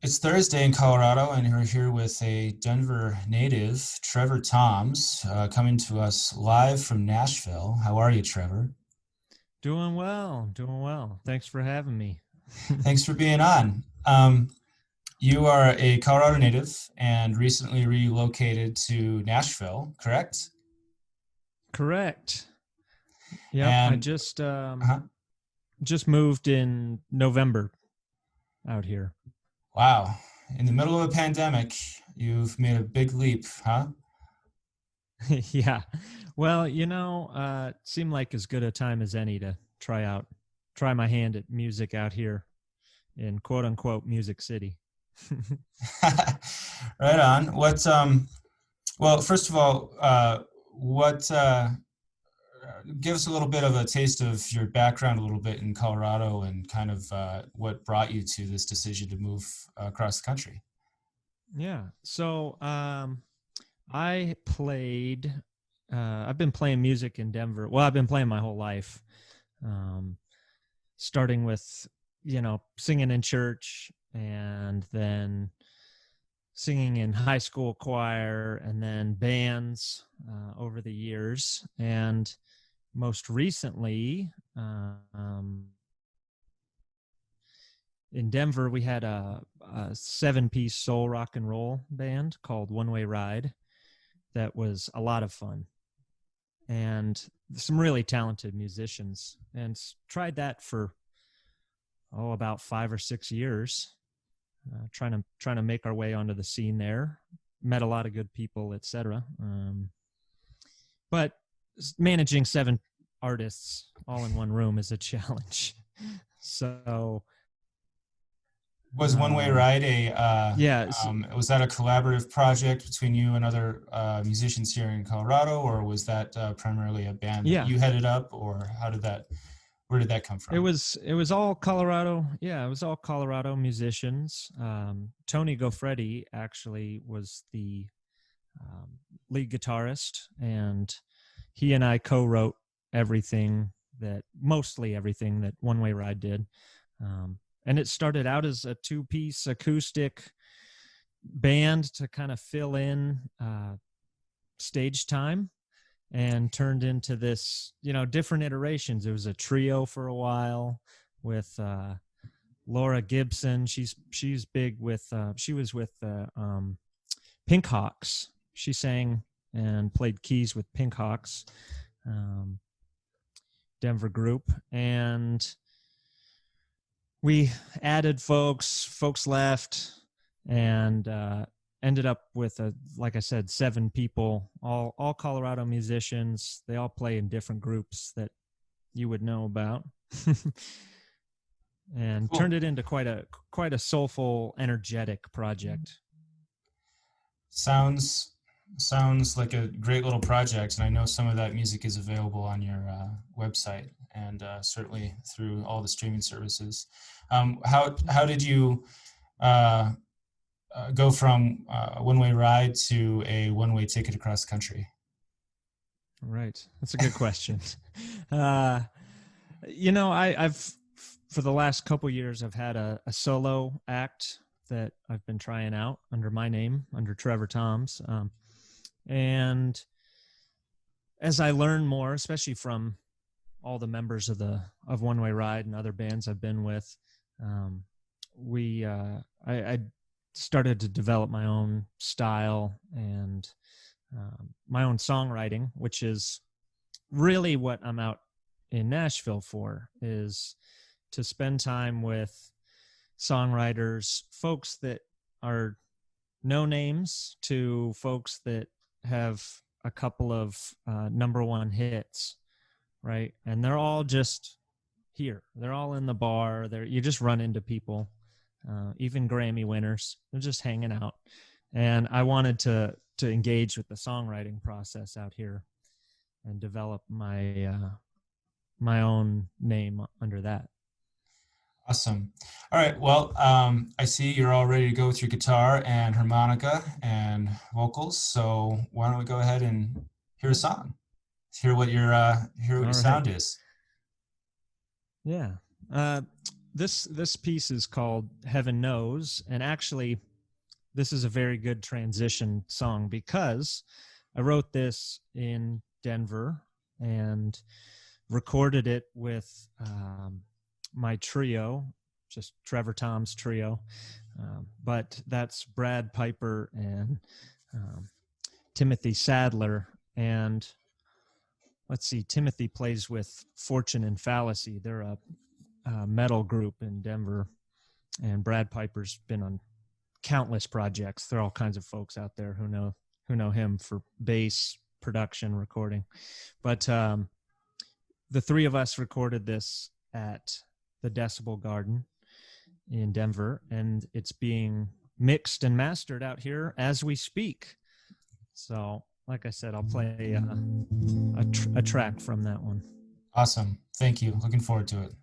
It's Thursday in Colorado, and we're here with a Denver native, Trevor Toms, coming to us live from Nashville. How are you, Trevor? Doing well, doing well. Thanks for having me. Thanks for being on. You are a Colorado native and recently relocated to Nashville, correct? Correct. Yep, I And just moved in November out here. wow, in the middle of a pandemic, you've made a big leap, huh? Yeah. Well, it seemed like as good a time as any to try my hand at music out here in quote unquote Music City. Right on. Well, first of all, what give us a little bit of a taste of your background a little bit in Colorado and kind of what brought you to this decision to move across the country. Yeah. I played I've been playing music in Denver. Well, I've been playing my whole life. Um, Starting with singing in church, and then singing in high school choir, and then bands over the years. And most recently, in Denver, we had a 7-piece soul rock and roll band called One Way Ride that was a lot of fun, and some really talented musicians, and tried that for about 5 or 6 years, trying to make our way onto the scene there. Met a lot of good people, etc. But managing 7 artists all in one room is a challenge. So Was One Way Ride yeah, was that a collaborative project between you and other musicians here in Colorado, or was that primarily a band that yeah. you headed up, or where did that come It from? was it was all Colorado. Yeah, it was all Colorado musicians. Tony Goffretti actually was the um, lead guitarist, and he and I co-wrote mostly everything that One Way Ride did. And it started out as a 2-piece acoustic band to kind of fill in stage time, and turned into this, different iterations. It was a trio for a while with Laura Gibson. She's big with she was with Pink Hawks. She sang and played keys with Pink Hawks, um, Denver group. And we added folks left, and ended up with, like I said, 7 people, all Colorado musicians. They all play in different groups that you would know about. And turned Cool. it into quite a soulful, energetic project. Sounds sounds like a great little project, and I know some of that music is available on your website and certainly through all the streaming services. How did you uh, go from a one-way ride to a one-way ticket across the country? Right, that's a good question. uh, I've for the last couple years, I've had a solo act that I've been trying out under my name, under Trevor Toms. And as I learn more, especially from all the members of One Way Ride and other bands I've been with, um, I started to develop my own style and my own songwriting, which is really what I'm out in Nashville for, is to spend time with songwriters, folks that are no names to folks that have a couple of number one hits, right? And they're all just here. They're all in the bar. You just run into people, even Grammy winners. They're just hanging out. And I wanted to engage with the songwriting process out here and develop my own name under that. Awesome. All right. Well, I see you're all ready to go with your guitar and harmonica and vocals. So why don't we go ahead and hear a song? Hear what your All right. sound is. Yeah. Uh, this piece is called Heaven Knows, and actually this is a very good transition song because I wrote this in Denver and recorded it with my trio, just Trevor Toms trio, but that's Brad Piper and Timothy Sadler, and let's see, Timothy plays with Fortune and Fallacy. They're a metal group in Denver, and Brad Piper's been on countless projects. There are all kinds of folks out there who know him for bass production, recording. But the three of us recorded this at the Decibel Garden in Denver, and it's being mixed and mastered out here as we speak. So, like I said, I'll play a track from that one. Awesome. Thank you. Looking forward to it.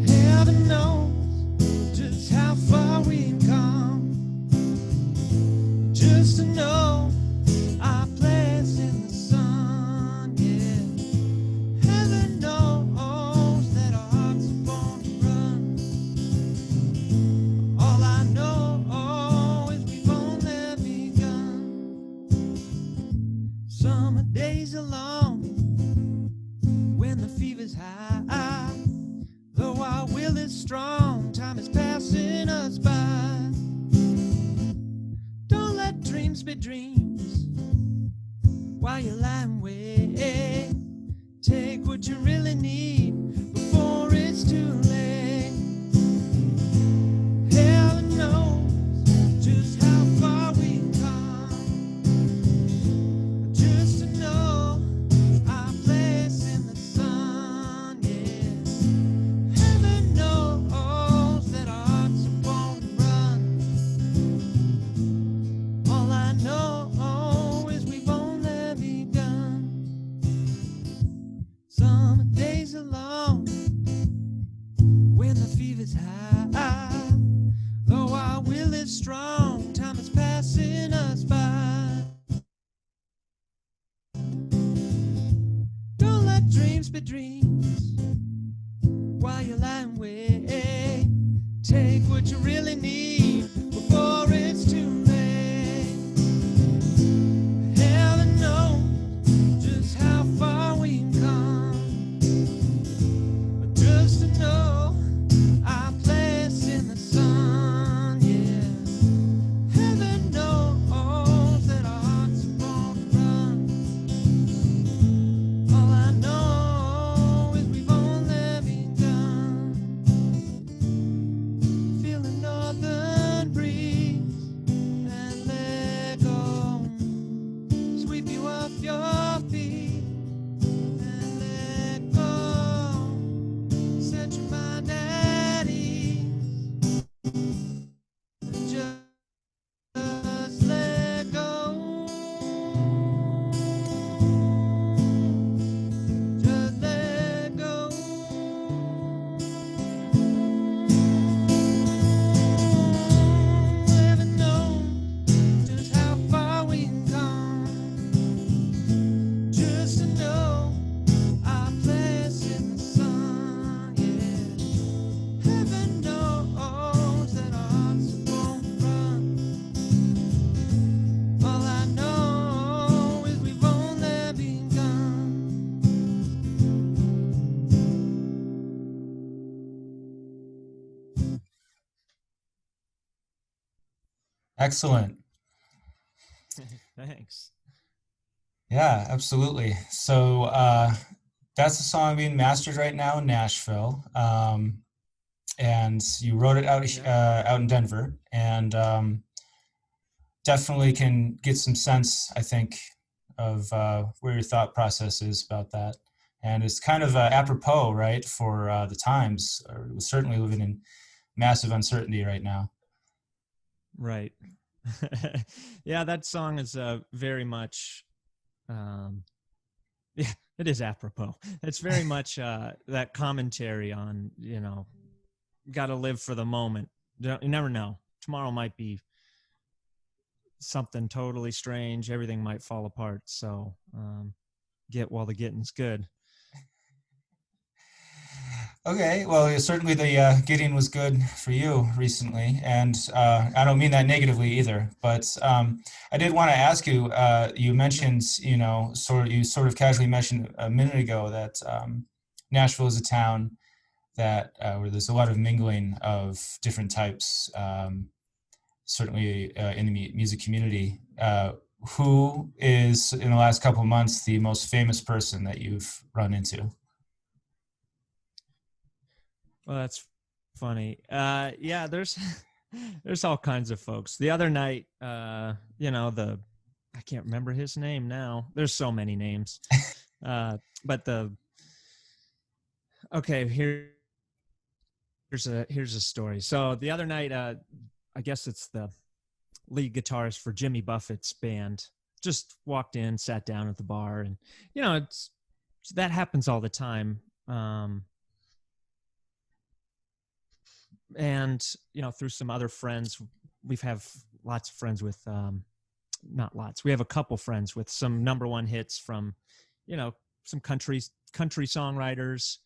Heaven knows just how far we've come, just to know our place in the sun, yeah. Heaven knows that our hearts are born to run. All I know is we've only begun. Summer days are long when the fever's high. Though our will is strong, time is passing us by. Don't let dreams be dreams while you're lying awake. Take what you really need before it's too late. Heaven knows just how far we've come, just to know our place in the sun, yeah. Heaven knows that our hearts are born to run. All I know is we've only begun. Summer days are long when the fever's high. Though our will is strong, time is passing us by. Don't let dreams be dreams while you're lying awake. Take what you really need before it's too late. Heaven knows just how far we've come, just to know our place in the sun, yeah. Heaven knows that our hearts are born to run. All I know is we've only begun. Feel the northern breeze and let go. Sweep you off your feet and let go. Set your mind at ease. Just let go. Just let go. Heaven knows just how far we've come, just to know our place in the sun, yeah. Heaven knows that our hearts are born to run. All I know is we've only begun. Excellent. Thanks. Yeah, absolutely. So that's the song being mastered right now in Nashville, and you wrote it out in Denver, and definitely can get some sense, I think, of where your thought process is about that. and it's kind of apropos, right, for the times. We're certainly living in massive uncertainty right now. Right. Yeah, that song is very much, um, yeah, it is apropos. It's very much that commentary on, got to live for the moment. You never know. Tomorrow might be something totally strange. Everything might fall apart. So get while the getting's good. Okay, well, certainly the getting was good for you recently, and I don't mean that negatively either. But I did want to ask you. You mentioned, you sort of casually mentioned a minute ago that Nashville is a town that where there's a lot of mingling of different types. Certainly in the music community. Who is in the last couple of months the most famous person that you've run into? Well, that's funny. Yeah, there's there's all kinds of folks. The other night, the I can't remember his name now. There's so many names. But the okay, here's a story. So the other night, I guess it's the lead guitarist for Jimmy Buffett's band just walked in, sat down at the bar, and it's that happens all the time. And through some other friends, we have lots of friends with not lots, we have a couple friends with some number one hits from some country songwriters,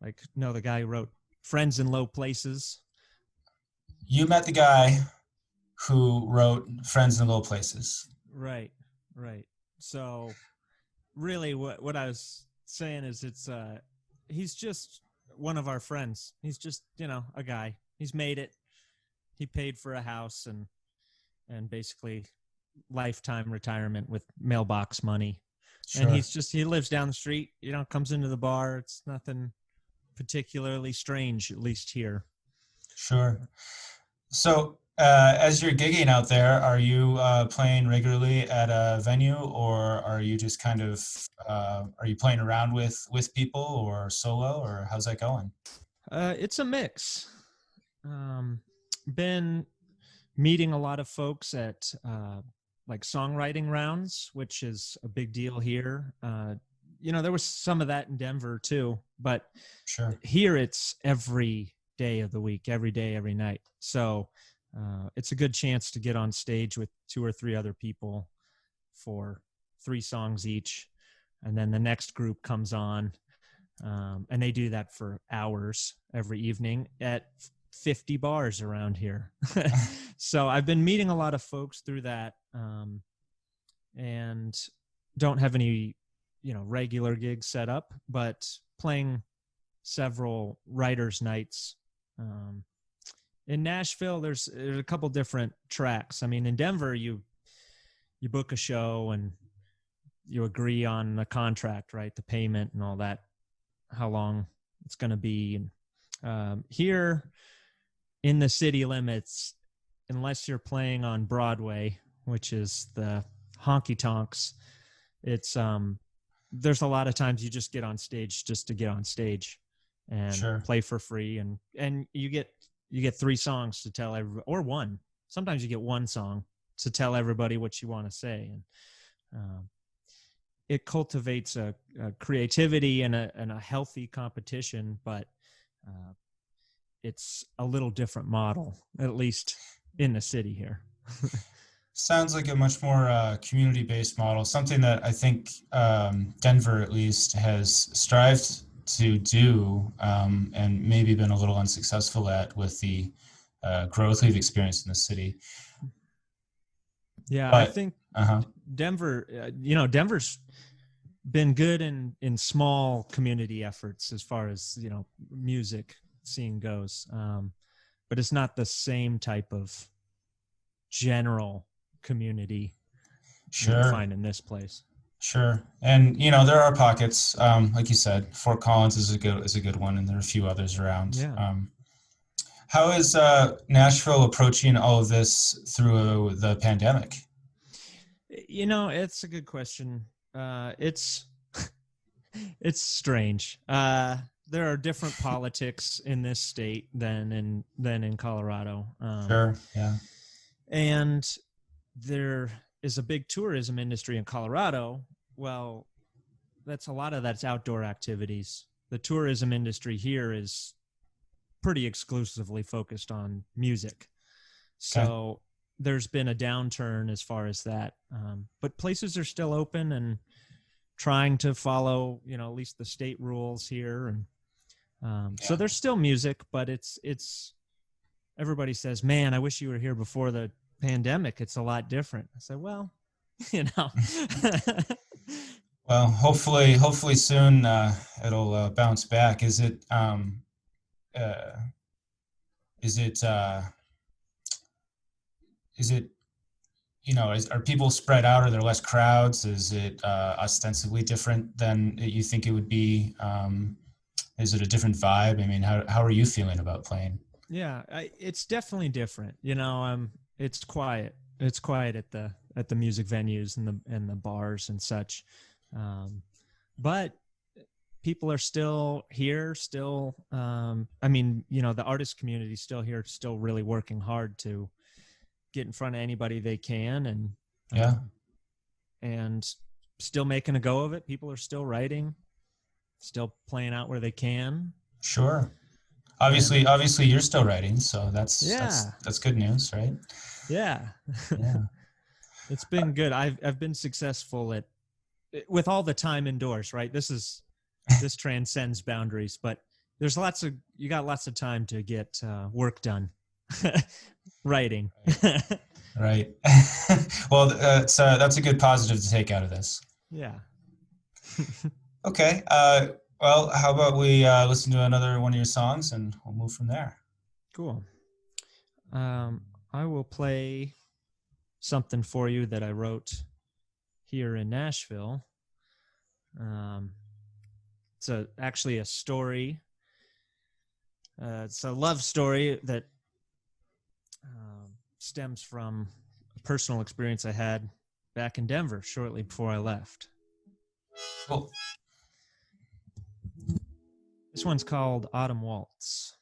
like the guy who wrote Friends in Low Places. You met the guy who wrote Friends in Low Places. Right. So really what I was saying is he's just one of our friends. He's just, a guy. He's made it. He paid for a house and basically lifetime retirement with mailbox money. Sure. And he lives down the street, comes into the bar. It's nothing particularly strange, at least here. Sure. So as you're gigging out there, are you playing regularly at a venue, or are you just kind of are you playing around with people or solo, or how's that going? It's a mix. Been meeting a lot of folks at like songwriting rounds, which is a big deal here. There was some of that in Denver too, but sure. Here it's every day of the week, every day, every night. So it's a good chance to get on stage with 2 or 3 other people for 3 songs each. And then the next group comes on, and they do that for hours every evening at 50 bars around here. So I've been meeting a lot of folks through that, and don't have any, regular gigs set up, but playing several writers' nights. In Nashville, there's a couple different tracks. I mean, in Denver, you book a show and you agree on the contract, right? The payment and all that, how long it's going to be. And here in the city limits, unless you're playing on Broadway, which is the honky tonks, it's there's a lot of times you just get on stage just to get on stage and sure. play for free, and you get 3 songs to tell everybody, or 1. Sometimes you get 1 song to tell everybody what you want to say, and it cultivates a creativity and a healthy competition, but it's a little different model, at least in the city here. Sounds like a much more community-based model, something that I think Denver at least has strived to do, and maybe been a little unsuccessful at with the growth we've experienced in the city. Yeah, but, I think Denver, Denver's been good in small community efforts as far as, music scene goes. But it's not the same type of general community sure. you find in this place. Sure. And, there are pockets, like you said, Fort Collins is a good one, and there are a few others around. Yeah. How is Nashville approaching all of this through the pandemic? It's a good question. It's It's strange. There are different politics in this state than in Colorado. Sure. Yeah. And there is a big tourism industry in Colorado. Well, that's a lot of that's outdoor activities. The tourism industry here is pretty exclusively focused on music. Okay. So there's been a downturn as far as that. But places are still open and trying to follow, at least the state rules here. And so there's still music, but it's everybody says, man, I wish you were here before the pandemic. It's a lot different. I said, well, Well, hopefully soon it'll bounce back. Is it is it is it are people spread out? Are there less crowds? Is it ostensibly different than you think it would be? Is it a different vibe? I mean, how are you feeling about playing? Yeah, it's definitely different. It's quiet. It's quiet at the music venues and the bars and such. But people are still here, still, the artist community is still here, still really working hard to get in front of anybody they can. And still making a go of it. People are still writing, still playing out where they can. Sure. Obviously you're still writing, so that's good news, right? Yeah. Yeah. It's been good. I've been successful with all the time indoors, right? This transcends boundaries, but you got lots of time to get work done. Writing. Right. Well, that's a good positive to take out of this. Yeah. Okay. Well, how about we listen to another one of your songs and we'll move from there. Cool. I will play something for you that I wrote here in Nashville. It's actually a story. It's a love story that stems from a personal experience I had back in Denver shortly before I left. Cool. This one's called Autumn Waltz.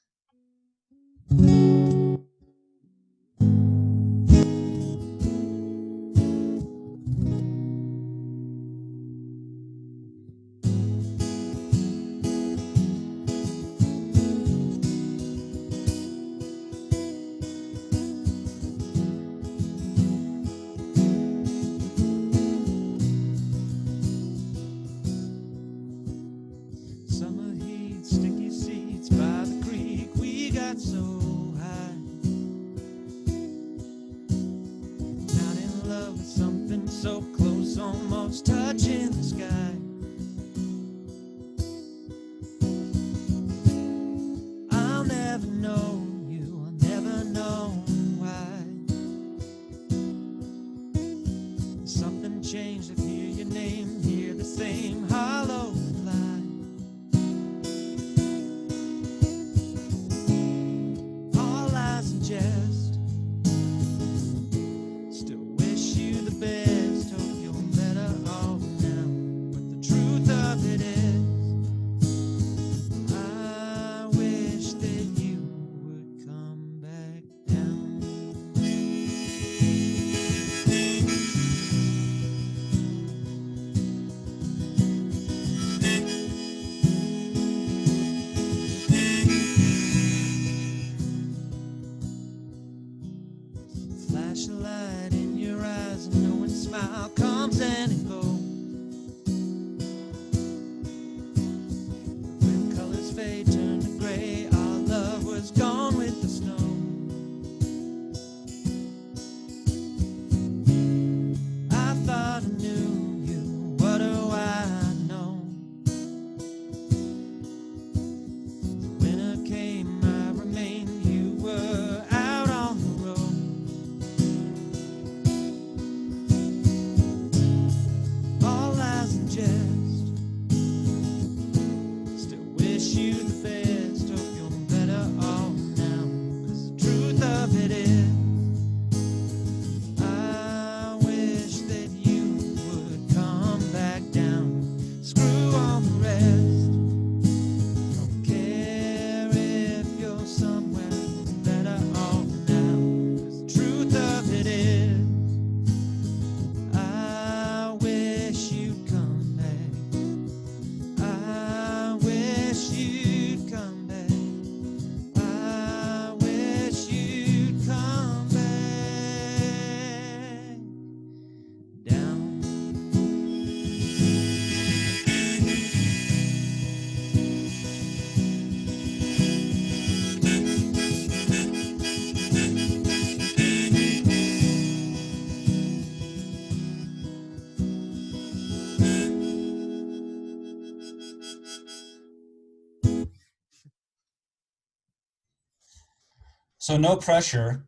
So no pressure,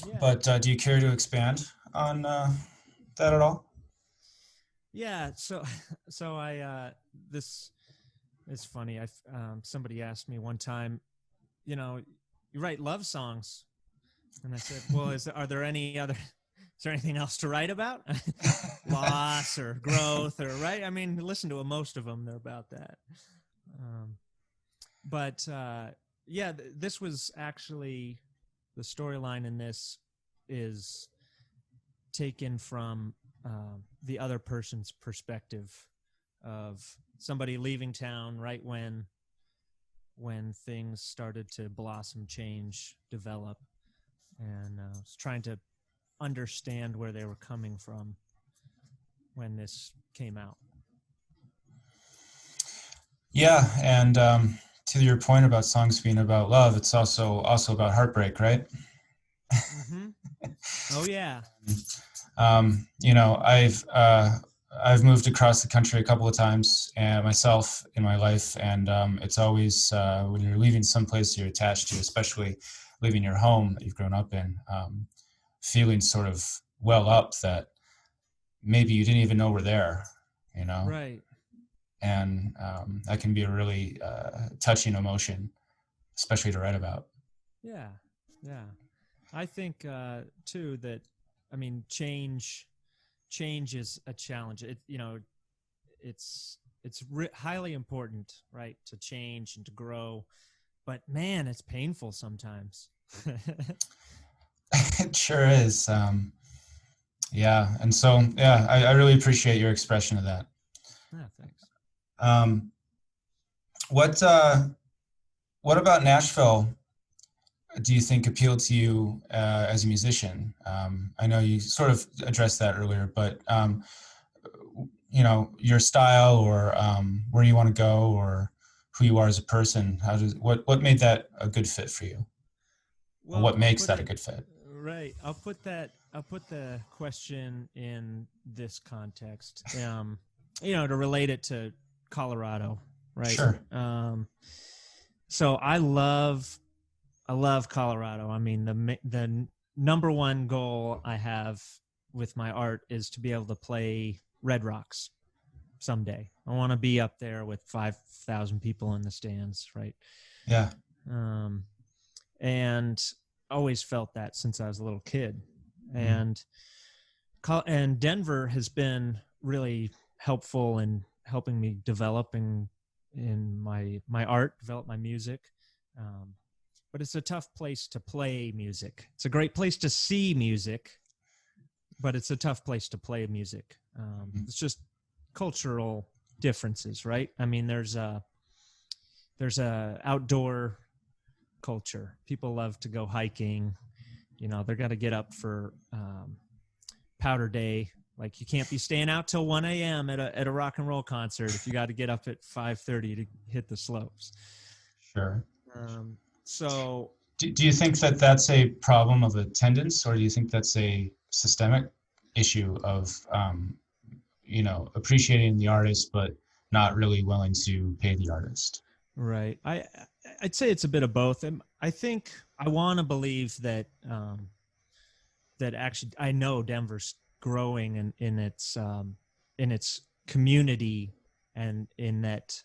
Yeah. but do you care to expand on that at all? Yeah. So, so this is funny. Somebody asked me one time, you know, you write love songs. And I said, well, are there any other, is there anything else to write about? Loss or growth or right? I mean, listen to most of them. They're about that. Um, but yeah, this was actually the storyline in this is taken from the other person's perspective of somebody leaving town right when things started to blossom, change, develop, and was trying to understand where they were coming from when this came out. Yeah, and to your point about songs being about love, it's also about heartbreak, right? Mm-hmm. Oh yeah. You know, I've moved across the country a couple of times, and myself in my life, and it's always when you're leaving someplace you're attached to, especially leaving your home that you've grown up in, feeling sort of well up that maybe you didn't even know were there, you know, Right. and that can be a really touching emotion, especially to write about. Yeah. Yeah. I think too that I mean change is a challenge. It's highly important, right, to change and to grow. But man, it's painful sometimes. It sure is. Yeah, and so yeah, I really appreciate your expression of that. Yeah, thanks. Um, what what about Nashville do you think appealed to you as a musician? I know you sort of addressed that earlier, but you know, your style or where you want to go or who you are as a person. What made that a good fit for you? Or Well, what makes that a good fit? right. I'll put the question in this context. To relate it to Colorado, right? Sure. So I love Colorado. I mean, the number one goal I have with my art is to be able to play Red Rocks someday. I want to be up there with 5,000 people in the stands, right? Yeah. Um, and always felt that since I was a little kid. Mm-hmm. And Denver has been really helpful in helping me developing in my art, develop my music. Um, but it's a tough place to play music. It's a great place to see music, but it's a tough place to play music. It's just cultural differences, right? I mean, there's a outdoor culture. People love to go hiking. You know, they're got to get up for powder day. Like you can't be staying out till 1 a.m. at a rock and roll concert if you got to get up at 5:30 to hit the slopes. Sure. So Do you think that that's a problem of attendance, or do you think that's a systemic issue of you know, appreciating the artist but not really willing to pay the artist? right, I'd say it's a bit of both. And I think I want to believe that that actually I know Denver's growing in its community, and in that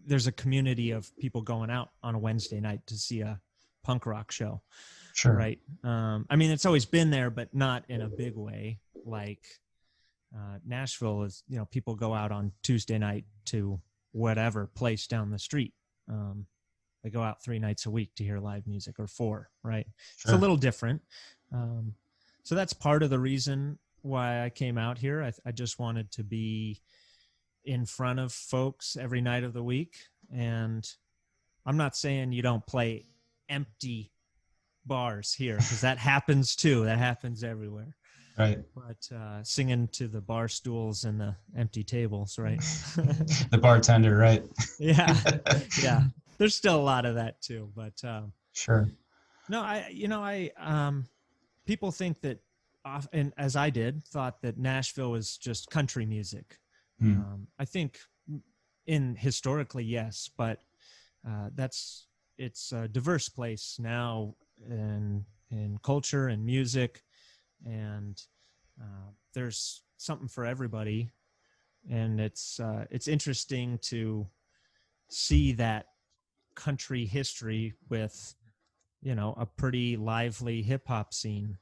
there's a community of people going out on a Wednesday night to see a punk rock show, Sure. right? I mean, it's always been there, but not in a big way. Like Nashville is, people go out on Tuesday night to whatever place down the street. They go out 3 nights a week to hear live music, or 4, right? It's a Sure. little different. So that's part of the reason why I came out here. I just wanted to be in front of folks every night of the week. And I'm not saying you don't play empty bars here, because that happens too. That happens everywhere. Right. But singing to the bar stools and the empty tables, right? The bartender, right? Yeah. Yeah. There's still a lot of that too. But Sure. no, people think that, and as I did, thought that Nashville was just country music. Hmm. I think in historically, yes, but that's it's a diverse place now in culture and music, and there's something for everybody. And it's interesting to see that country history with, you know, a pretty lively hip hop scene,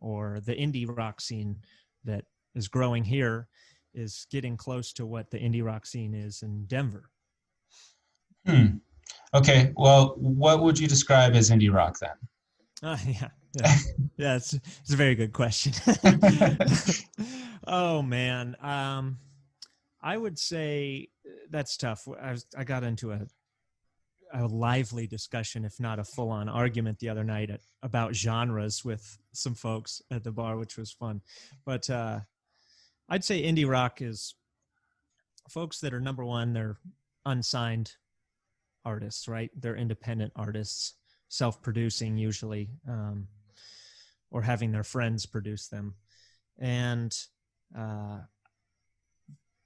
or the indie rock scene that is growing here is getting close to what the indie rock scene is in Denver. Hmm. Okay. Well, what would you describe as indie rock then? Yeah, yeah, yeah. It's a very good question. Oh man, I would say that's tough. I got into a lively discussion, if not a full-on argument, the other night about genres with some folks at the bar, which was fun. But I'd say indie rock is folks that are, number one, they're unsigned artists, right? They're independent artists, self-producing usually, or having their friends produce them. And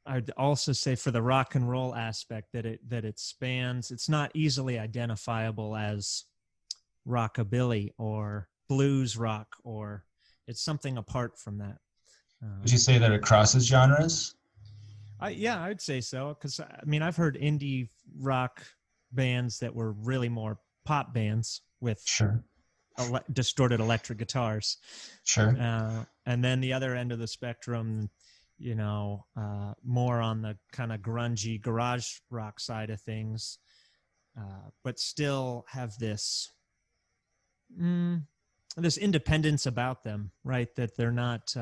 I'd also say for the rock and roll aspect that it spans, it's not easily identifiable as rockabilly or blues rock, or it's something apart from that. Would you say that it crosses genres? Yeah, I'd say so. Because I mean, I've heard indie rock bands that were really more pop bands with Sure. distorted electric guitars. Sure. And then the other end of the spectrum, you know, more on the kind of grungy garage rock side of things, but still have this this independence about them, right? That they're not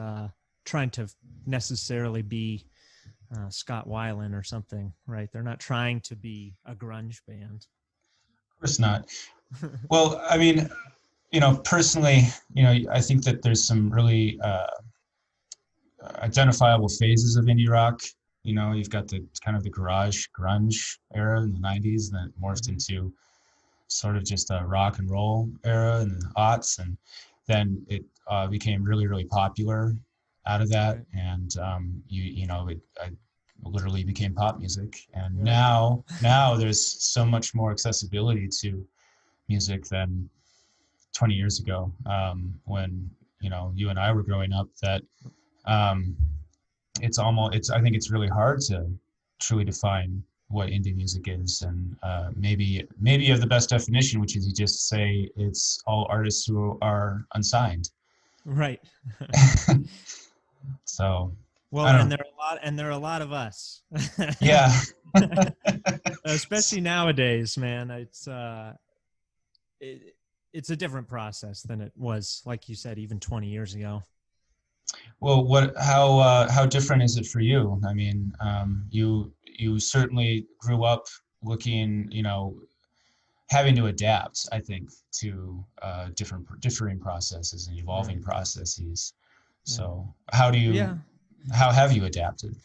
trying to necessarily be Scott Weiland or something, right? They're not trying to be a grunge band. Of course not. Well, I mean, you know, personally, you know, I think that there's some really identifiable phases of indie rock. You know, you've got the kind of the garage grunge era in the 90s, and then it morphed into sort of just a rock and roll era in the aughts, and then it became really, really popular out of that. Right. And you know, I literally became pop music. And Right. now there's so much more accessibility to music than 20 years ago, when, you know, you and I were growing up, that I think it's really hard to truly define what indie music is. And maybe you have the best definition, which is you just say it's all artists who are unsigned. Right. So, well, I don't and know. there are a lot of us. Yeah. Especially nowadays, man. It's a different process than it was, like you said, even 20 years ago. Well, how different is it for you? I mean, you certainly grew up looking, you know, having to adapt, I think, to differing processes and evolving processes. So, Yeah. how have you adapted?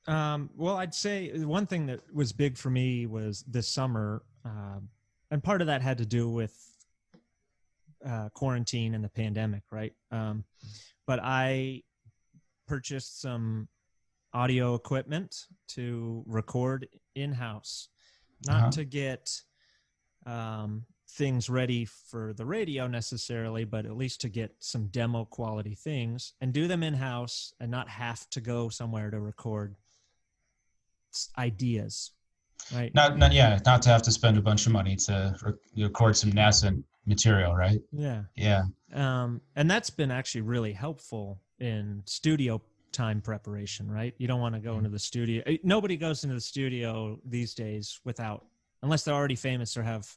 Well, I'd say one thing that was big for me was this summer, and part of that had to do with quarantine and the pandemic, right? But I purchased some audio equipment to record in-house, not to get things ready for the radio necessarily, but at least to get some demo quality things and do them in-house and not have to go somewhere to record ideas, right? Not to have to spend a bunch of money to record some NASA material, right? Yeah. Yeah. And that's been actually really helpful in studio time preparation, right? You don't want to go into the studio. Nobody goes into the studio these days unless they're already famous or have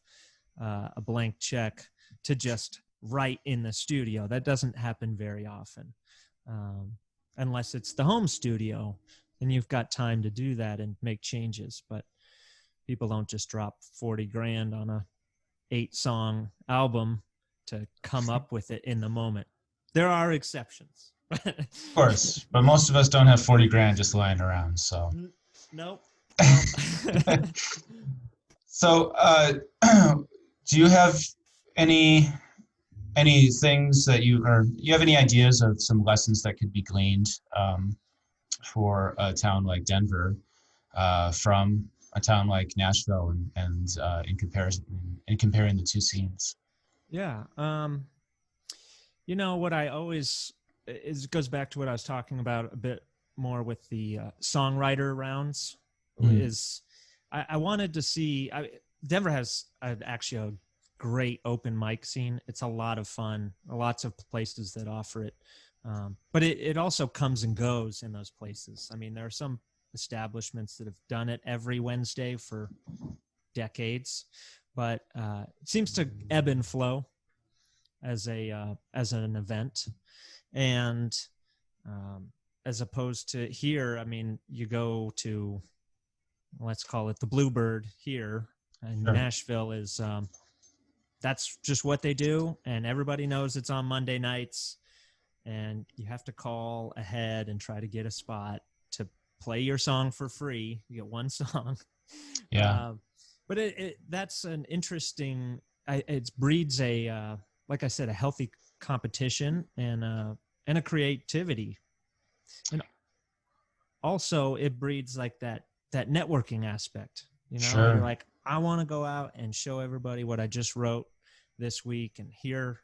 a blank check to just write in the studio. That doesn't happen very often, unless it's the home studio, and you've got time to do that and make changes. But people don't just drop 40 grand on a 8-song album to come up with it in the moment. There are exceptions. Of course, but most of us don't have 40 grand just lying around. So. Nope. So, do you have any things that you have any ideas of some lessons that could be gleaned for a town like Denver from a town like Nashville and in comparison, in comparing the two scenes? Yeah. What I always goes back to what I was talking about a bit more with the songwriter rounds. Mm, Is I wanted to see. Denver has actually a great open mic scene. It's a lot of fun. Lots of places that offer it, but it also comes and goes in those places. I mean, there are some establishments that have done it every Wednesday for decades, but it seems to ebb and flow as an event, and as opposed to here. I mean, you go to, let's call it the Bluebird here, and sure. Nashville is that's just what they do, and everybody knows it's on Monday nights, and you have to call ahead and try to get a spot to play your song for free. You get one song. Yeah, But that's an interesting. It breeds like I said, a healthy competition and a creativity, and also it breeds like that networking aspect. You're sure. like, I want to go out and show everybody what I just wrote this week and hear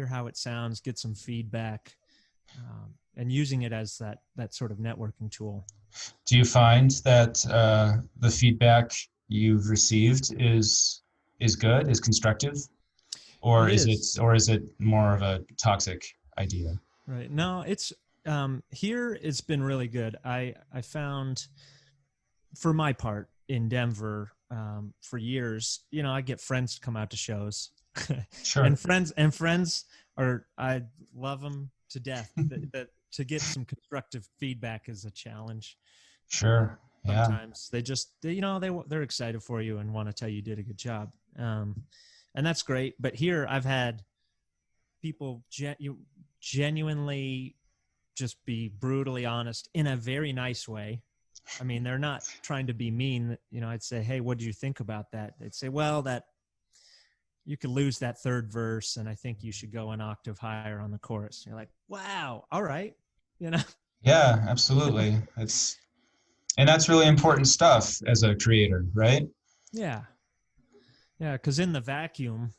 how it sounds, get some feedback, and using it as that sort of networking tool. Do you find that the feedback you've received is good, is constructive, It is. or is it more of a toxic idea? Right. No, it's here it's been really good. I found, for my part, in Denver, for years, I get friends to come out to shows. Sure. and friends are, I love them to death. That to get some constructive feedback is a challenge. Sure. Yeah. Sometimes they're excited for you and want to tell you did a good job. And that's great. But here I've had people genuinely just be brutally honest in a very nice way. I mean, they're not trying to be mean. I'd say, hey, what do you think about that? They'd say, well, that you could lose that third verse, and I think you should go an octave higher on the chorus. You're like, wow, all right. You know? Yeah, absolutely. And that's really important stuff as a creator, right? Yeah. Yeah. Because in the vacuum,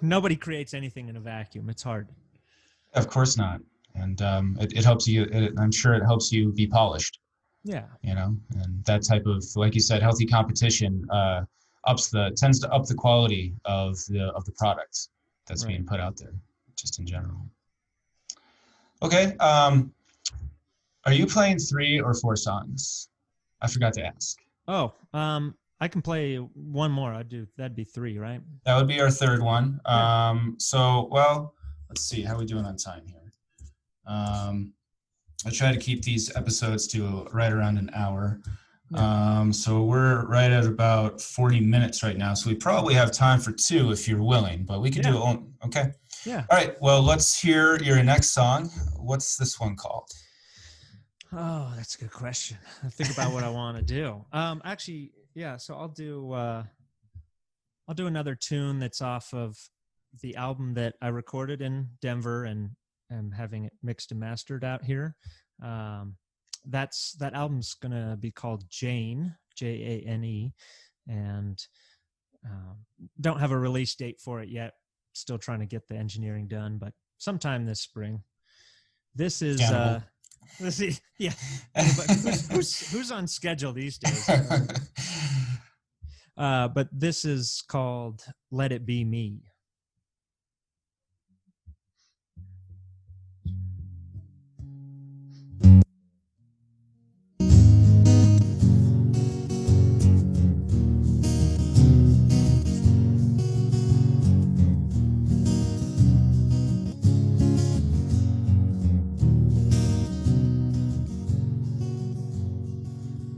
nobody creates anything in a vacuum. It's hard. Of course not. And it helps you. I'm sure it helps you be polished. Yeah. And that type of, like you said, healthy competition tends to up the quality of the products that's Right. being put out there, just in general. Okay. Are you playing 3 or 4 songs? I forgot to ask. Oh, I can play one more. That'd be 3, right? That would be our third one. Yeah. Well, let's see how we doing on time here. I try to keep these episodes to right around an hour. Yeah. So we're right at about 40 minutes right now. So we probably have time for 2 if you're willing, but we could do it all. Okay. Yeah. All right. Well, let's hear your next song. What's this one called? Oh, that's a good question. I think about what I want to do. Actually, yeah. So I'll do another tune that's off of the album that I recorded in Denver and am having it mixed and mastered out here. That album's gonna be called Jane, Jane, and don't have a release date for it yet. Still trying to get the engineering done, but sometime this spring. This is let's see, yeah. But who's on schedule these days? But this is called "Let It Be Me."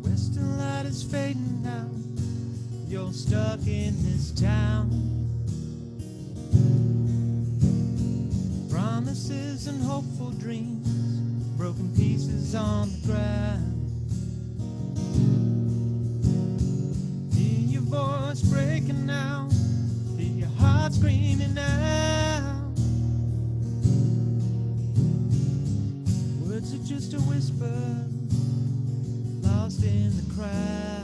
Western light is fading now. You're stuck in this town. Promises and hopeful dreams, broken pieces on the ground. Hear your voice breaking out, hear your heart screaming out. Words are just a whisper, lost in the crowd.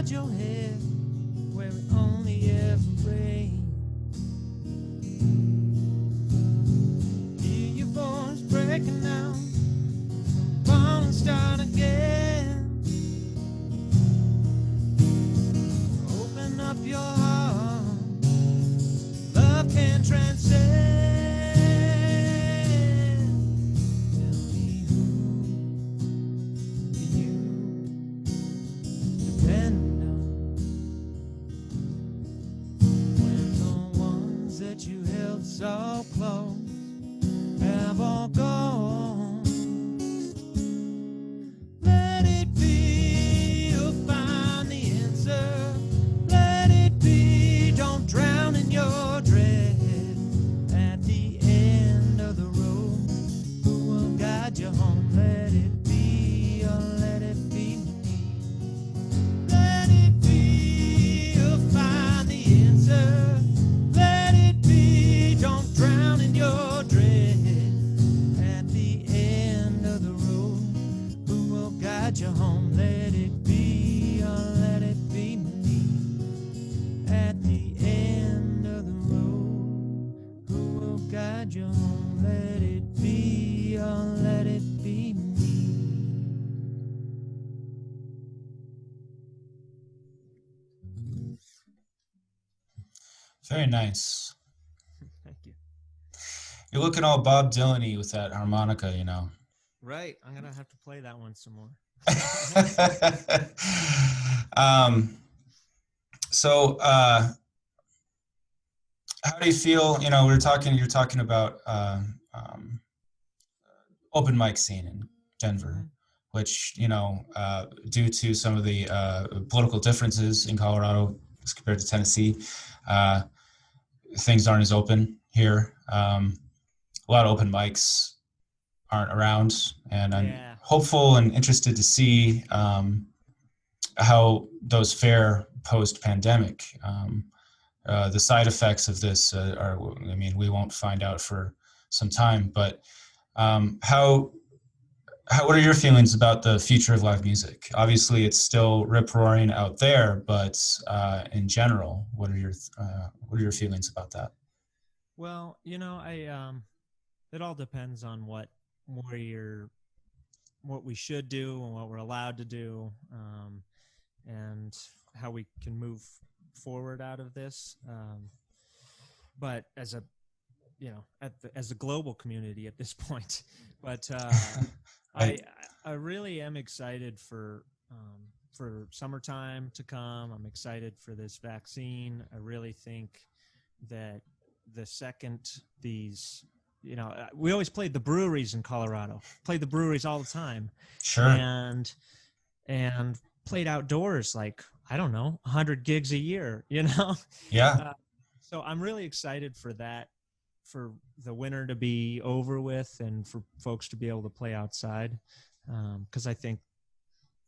nod your head where it only ever rains. Hear your voice breaking down, fall and start again. Open up your heart, love can transcend. Tell me who do you depend on when the ones that you held so close have all gone? Let it be, you'll find the answer. Let it be, don't drown in your dread. At the end of the road, who will guide you home? Let it be, or let it be me. Let it be, you'll find the answer. Let it be, don't drown in your dread. At the end of the road, who will guide you home? Let it be, or let it be me. At the end of the road, who will guide you home? Let it be, or let it be me. Very nice. Thank you. You're looking all Bob Dylan-y with that harmonica, you know. Right, I'm gonna have to play that one some more. um, so, how do you feel? You know, you're talking about open mic scene in Denver, which, you know, due to some of the political differences in Colorado as compared to Tennessee, uh, things aren't as open here. A lot of open mics aren't around, and I'm hopeful and interested to see how those fare post-pandemic. The side effects of this are, I mean, we won't find out for some time, but what are your feelings about the future of live music? Obviously, it's still rip-roaring out there, but in general, what are your feelings about that? Well, you know, it all depends on what we should do and what we're allowed to do, and how we can move forward out of this. But as a as a global community at this point, but Right. I really am excited for summertime to come. I'm excited for this vaccine. I really think that the second these, we always played the breweries in Colorado, played the breweries all the time, Sure. and played outdoors, like, I don't know, 100 gigs a year, Yeah. So I'm really excited for that, for the winter to be over with and for folks to be able to play outside. Because I think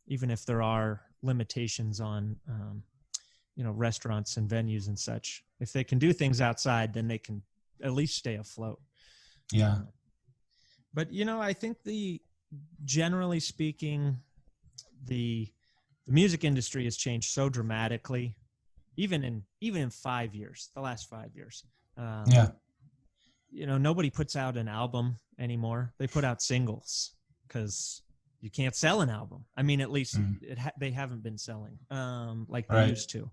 even if there are limitations on, restaurants and venues and such, if they can do things outside, then they can at least stay afloat. Yeah. But, I think generally speaking, the music industry has changed so dramatically, even in 5 years, the last 5 years. Yeah. Nobody puts out an album anymore. They put out singles because you can't sell an album. I mean, at least they haven't been selling like they used to.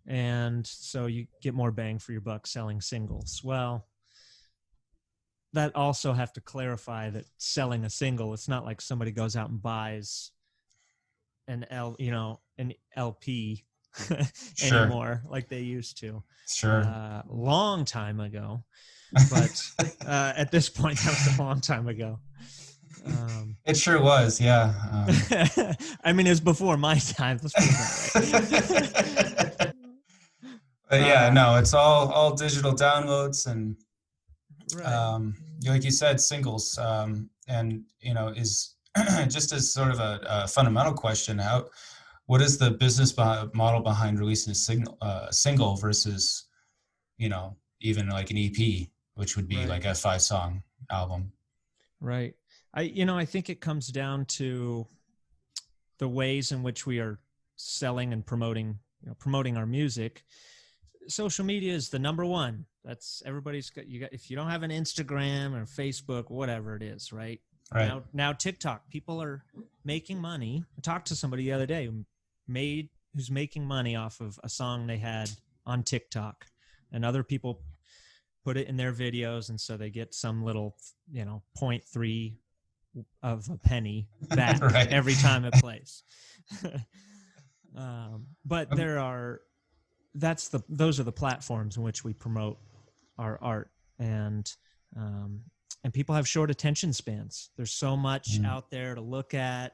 And so you get more bang for your buck selling singles. Well, that also have to clarify that selling a single, it's not like somebody goes out and buys an LP anymore like they used to. Sure. Long time ago. But at this point, that was a long time ago. It sure was, yeah. I mean, it was before my time. Let's put it that way. But yeah, no, it's all digital downloads and, like you said, singles. And is just as sort of a fundamental question, what is the business model behind releasing a single versus, even like an EP, which would be like a 5-song album? Right. I think it comes down to the ways in which we are selling and promoting our music, social media is the number one. That's everybody's got. If you don't have an Instagram or Facebook, whatever it is, right? Right. Now TikTok, people are making money. I talked to somebody the other day who's making money off of a song they had on TikTok, and other people put it in their videos, and so they get some little, 0.3 of a penny back Right. every time it plays. But those are the platforms in which we promote our art, and people have short attention spans. There's so much out there to look at,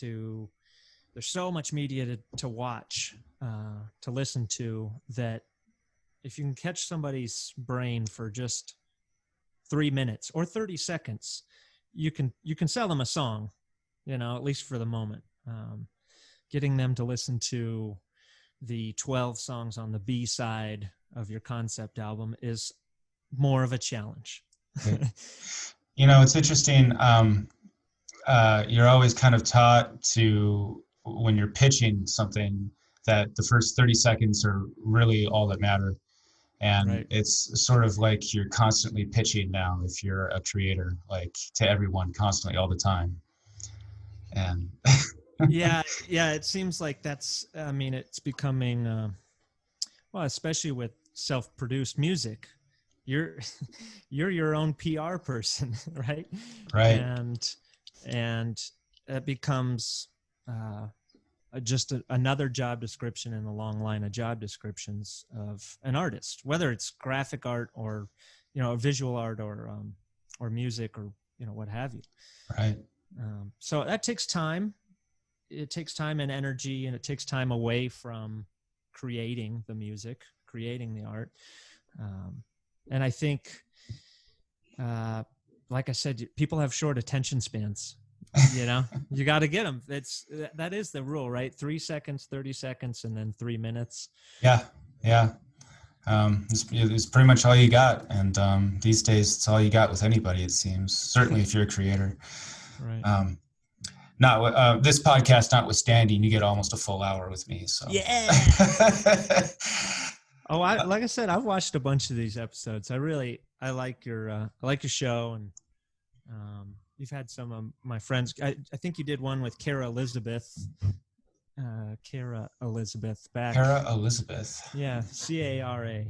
there's so much media to watch, to listen to, that if you can catch somebody's brain for just 3 minutes or 30 seconds, you can sell them a song, at least for the moment. Getting them to listen to the 12 songs on the B side of your concept album is more of a challenge. It's interesting. You're always kind of taught to, when you're pitching something, that the first 30 seconds are really all that matter. And Right. It's sort of like you're constantly pitching now, if you're a creator, like to everyone constantly all the time. And yeah, it seems like it's becoming, well, especially with self-produced music, you're your own PR person, right? Right. And it becomes just another job description in the long line of job descriptions of an artist, whether it's graphic art or, visual art or music or, what have you. Right. So that takes time. It takes time and energy, and it takes time away from creating the music, creating the art. And I think, like I said, people have short attention spans. You got to get them. That is the rule, right? 3 seconds, 30 seconds, and then 3 minutes. Yeah. It's pretty much all you got. And these days, it's all you got with anybody, it seems. Certainly if you're a creator. Right. This podcast notwithstanding, you get almost a full hour with me. So yeah. Like I said, I've watched a bunch of these episodes. I like your show, and you've had some of my friends. I think you did one with Cara Elizabeth. Cara Elizabeth back. Cara Elizabeth. Yeah, Cara.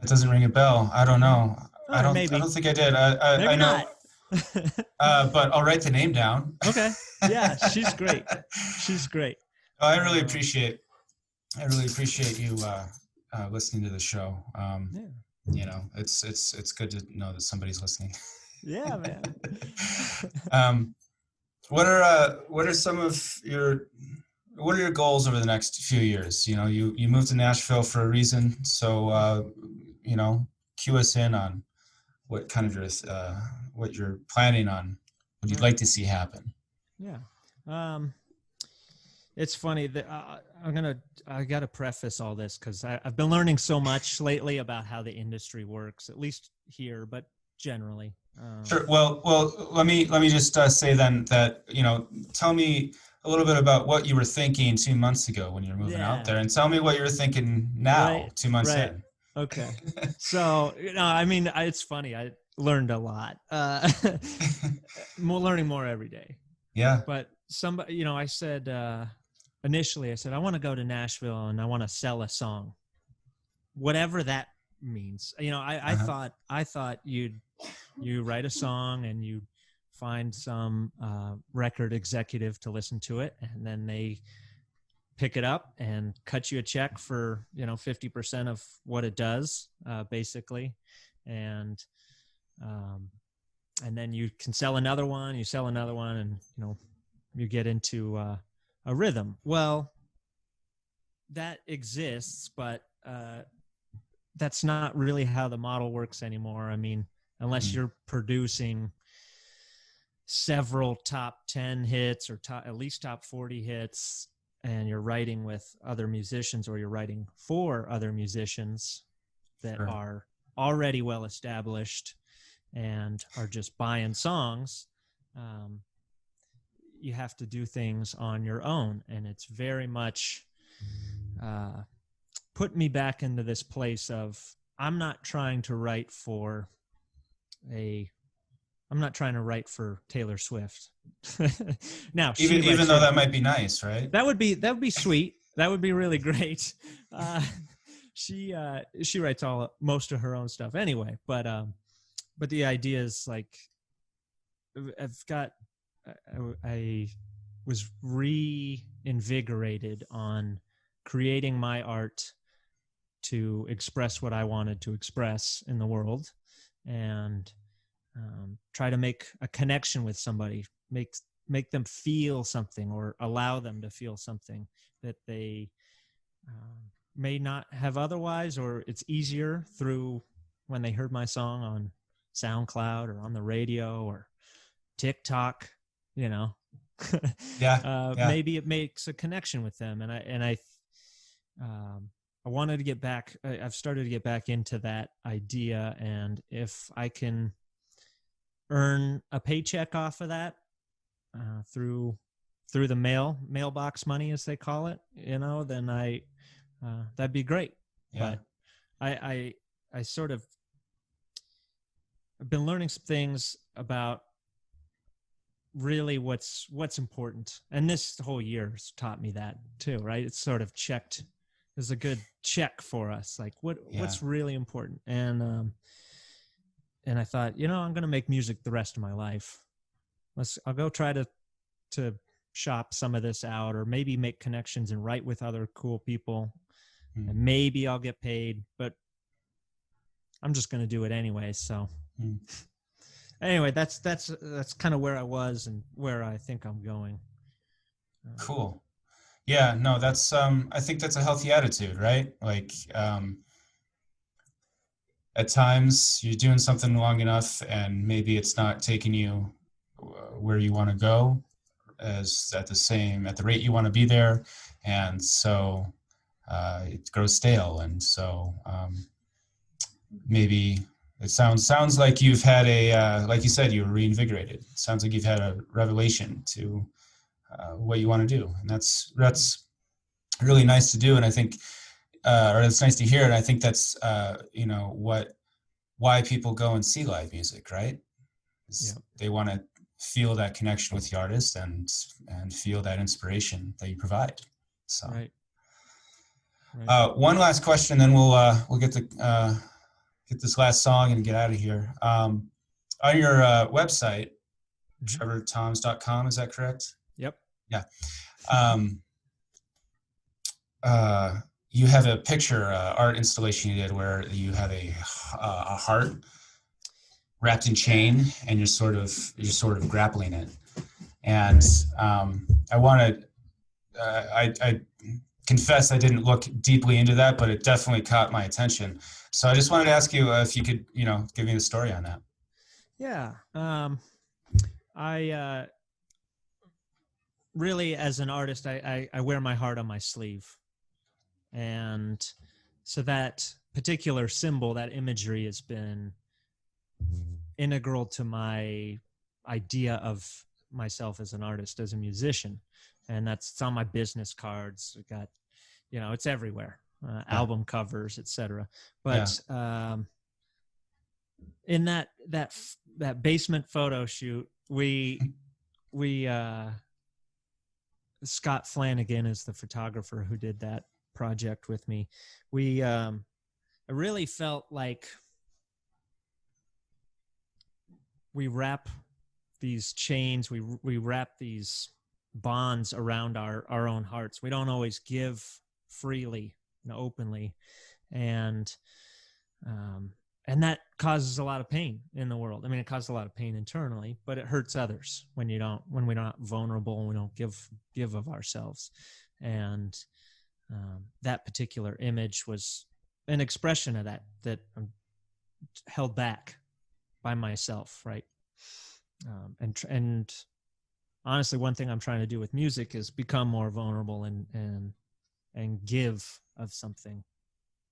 That doesn't ring a bell. I don't know. I don't think I did. Maybe I know. Not. But I'll write the name down. Okay. Yeah, she's great. She's great. I really appreciate you listening to the show. It's good to know that somebody's listening. Yeah, man. What are some of your goals over the next few years? You moved to Nashville for a reason, so cue us in on what kind of what you're planning on, what you'd like to see happen. Yeah. It's funny that I got to preface all this because I've been learning so much lately about how the industry works, at least here, but generally. Sure. Well, let me just say then that, tell me a little bit about what you were thinking 2 months ago when you were moving out there, and tell me what you're thinking now, 2 months in. Okay. So, it's funny. I learned a lot. Learning more every day. Yeah. But somebody, I said, initially, I want to go to Nashville and I want to sell a song, whatever that means. I thought you write a song and you find some record executive to listen to it, and then they pick it up and cut you a check for 50% of what it does, basically, and then you can sell another one. You sell another one, and you get into a rhythm. Well, that exists, but that's not really how the model works anymore. Unless you're producing several top 10 hits or at least top 40 hits, and you're writing with other musicians, or you're writing for other musicians that are already well established and are just buying songs, you have to do things on your own, and it's very much put me back into this place of I'm not trying to write for Taylor Swift. Now she Even writes though her. that might be nice, right? That would be sweet. That would be really great. Uh, she writes most of her own stuff anyway. But the idea is like I was reinvigorated on creating my art to express what I wanted to express in the world, and try to make a connection with somebody, make them feel something, or allow them to feel something that they may not have otherwise, or it's easier through when they heard my song on SoundCloud or on the radio or TikTok, you know. Yeah, yeah, Maybe it makes a connection with them, and I wanted to get back. I've started to get back into that idea, and if I can earn a paycheck off of that through the mailbox money, as they call it, you know, then that'd be great. yeah. But I sort of I've been learning some things about really what's important, and this whole year has taught me that too, right? It's sort of checked is a good check for us, like what's really important. And I thought, you know, I'm going to make music the rest of my life. I'll go try to shop some of this out, or maybe make connections and write with other cool people, and maybe I'll get paid, but I'm just going to do it anyway. So anyway, that's kind of where I was and where I think I'm going. Cool. Yeah, no, that's I think that's a healthy attitude, right? Like at times you're doing something long enough and maybe it's not taking you where you want to go as at the rate you want to be there, and so it grows stale. And so maybe it sounds like you've had like you said, you were reinvigorated. It sounds like you've had a revelation to what you want to do, and that's really nice to do. And I think or it's nice to hear, and I think that's you know, why people go and see live music, right? They want to feel that connection with the artist and feel that inspiration that you provide. So right. One last question, then we'll get this last song and get out of here. On your website, trevortoms.com, is that correct? Yep. Yeah. You have a picture art installation you did where you have a heart wrapped in chain, and you're sort of grappling it. And I confess I didn't look deeply into that, but it definitely caught my attention. So I just wanted to ask you if you could, you know, give me the story on that. Yeah. I really, as an artist, I wear my heart on my sleeve. And so that particular symbol, that imagery, has been integral to my idea of myself as an artist, as a musician. And it's on my business cards. I got, you know, it's everywhere, album covers, etc. But in that basement photo shoot, we Scott Flanagan is the photographer who did that project with me. I really felt like we wrap these chains, we wrap these bonds around our own hearts. We don't always give freely and openly, and that causes a lot of pain in the world. I mean, it causes a lot of pain internally, but it hurts others when we're not vulnerable and we don't give of ourselves. And that particular image was an expression of that I'm held back by myself, right? And honestly, one thing I'm trying to do with music is become more vulnerable and give of something,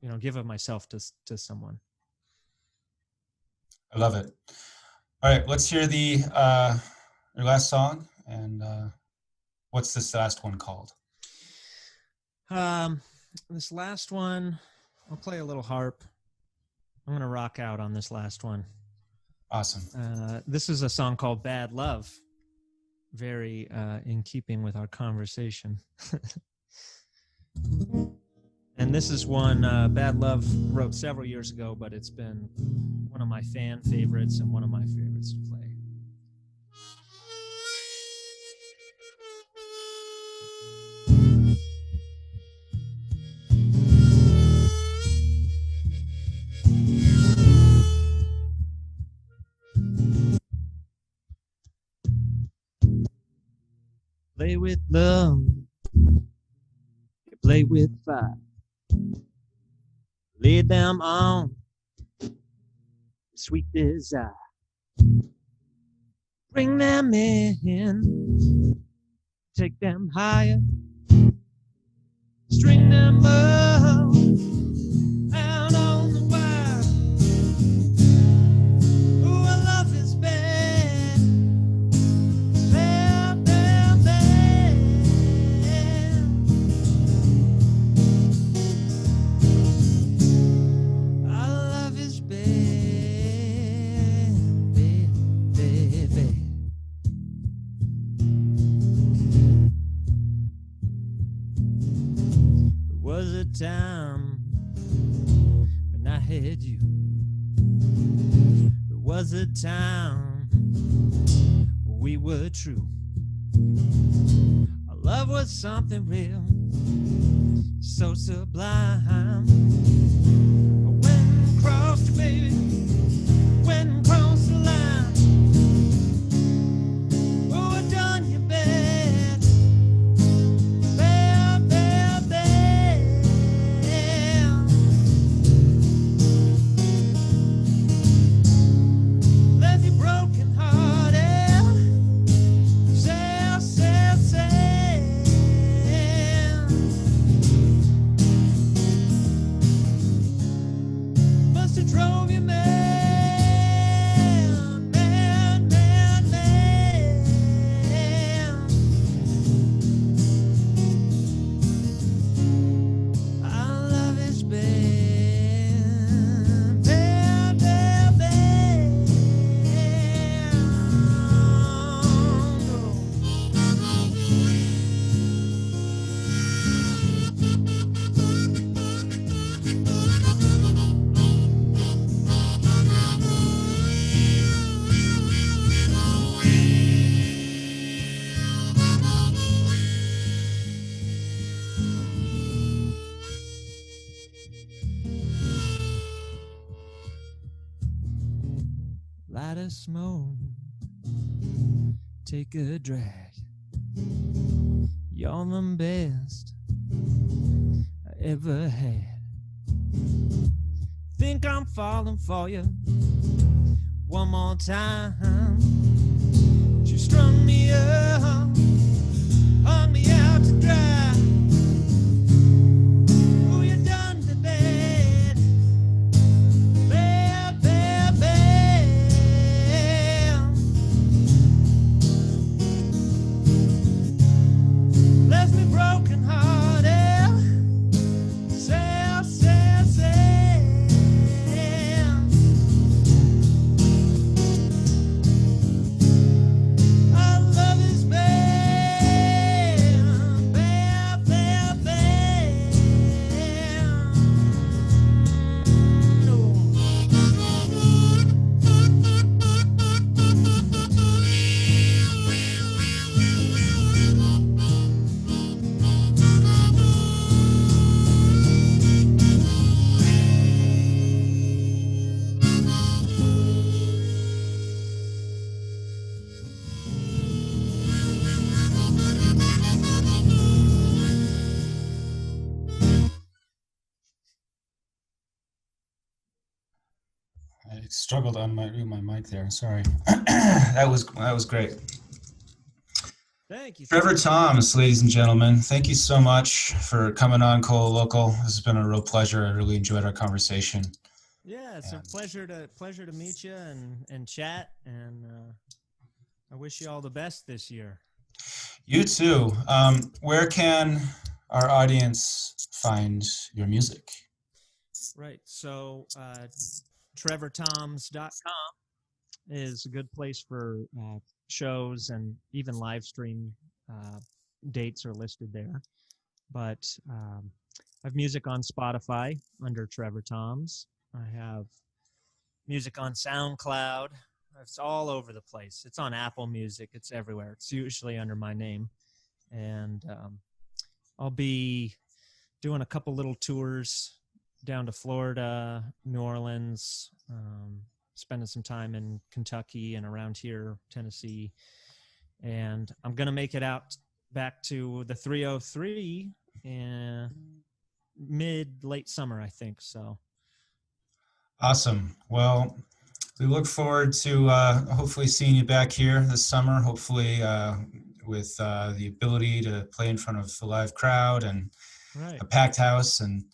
you know, give of myself to someone. I love it. All right, let's hear your last song, and What's this last one called? This last one, I'll play a little harp. I'm going to rock out on this last one. Awesome. This is a song called Bad Love, very in keeping with our conversation. And this is one Bad Love wrote several years ago, but it's been one of my fan favorites and one of my favorites to play. Play with love, play with fire, lay them on sweet desire, bring them in, take them higher, string them up out on the wire. Ooh, our love is bad, bad, bad, bad. Our love is bad, bad, bad, bad. There was a time when I had you. There was a time when we were true. Our love was something real, so sublime. When crossed, baby, when crossed the line. Oh, I done you bad, bad, bad, bad. Left you broken hearted, sad, sad, sad. Must have drove you mad, mad, mad, mad. Our love is bad, bad, bad, bad. Light a smoke, take a drag. You're the best I ever had. Think I'm falling for you one more time. You strung me up, hung me out to dry. Oh, you done me bad, bad, bad, bad. Left me broken hearted, sad, sad, sad. Our love is bad, bad, bad, bad. No. I struggled to unmute my mic there. Sorry. That was great. Thank you. Trevor Toms, ladies and gentlemen, thank you so much for coming on ColoLocal. This has been a real pleasure. I really enjoyed our conversation. Yeah, it's a pleasure to meet you and chat, and I wish you all the best this year. You too. Where can our audience find your music? Right. So trevortoms.com is a good place for shows, and even live stream uh, dates are listed there. But I have music on Spotify under Trevor Toms. I have music on SoundCloud. It's all over the place. It's on Apple Music. It's everywhere. It's usually under my name. And I'll be doing a couple little tours down to Florida, New Orleans, spending some time in Kentucky and around here, Tennessee. And I'm going to make it out back to the 303 in late summer, I think. So Awesome. Well, we look forward to hopefully seeing you back here this summer, hopefully with the ability to play in front of a live crowd and right. a packed house. And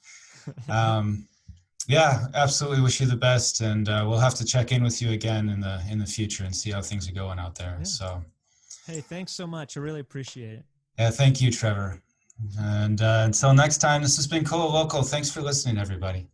yeah, absolutely wish you the best. And we'll have to check in with you again in the future and see how things are going out there. Yeah. So, hey, thanks so much. I really appreciate it. yeah, thank you, Trevor. And until next time, this has been ColoLocal. Thanks for listening, everybody.